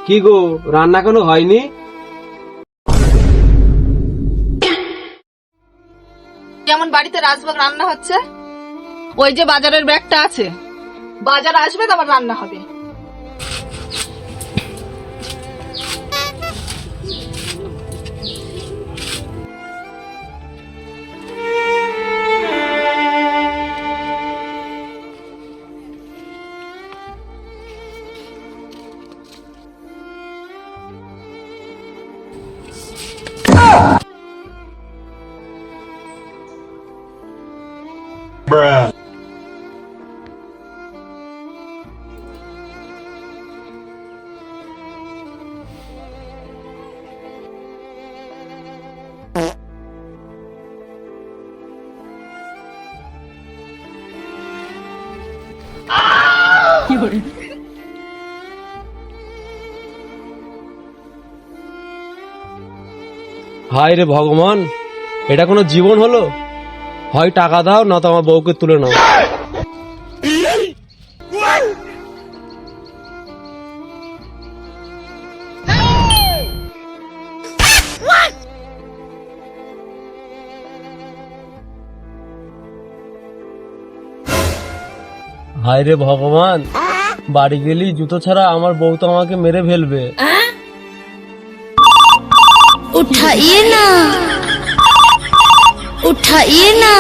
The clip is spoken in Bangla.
কি গো, রান্না কোনো হয়নি? যেমন বাড়িতে রাজভোগ রান্না হচ্ছে, ওই যে বাজারের ব্যাগটা আছে, বাজার আসবে তারপর রান্না হবে। হায় রে ভগবান, এটা কোনো জীবন হলো? হয় টাকা দাও, না তো আমার বউকে তুলে নাও। হায় রে ভগবান, বাড়ি গেলি জুতো ছাড়া আমার বউ তো আমাকে মেরে ফেলবে। उठाइए ना, उठाइए ना।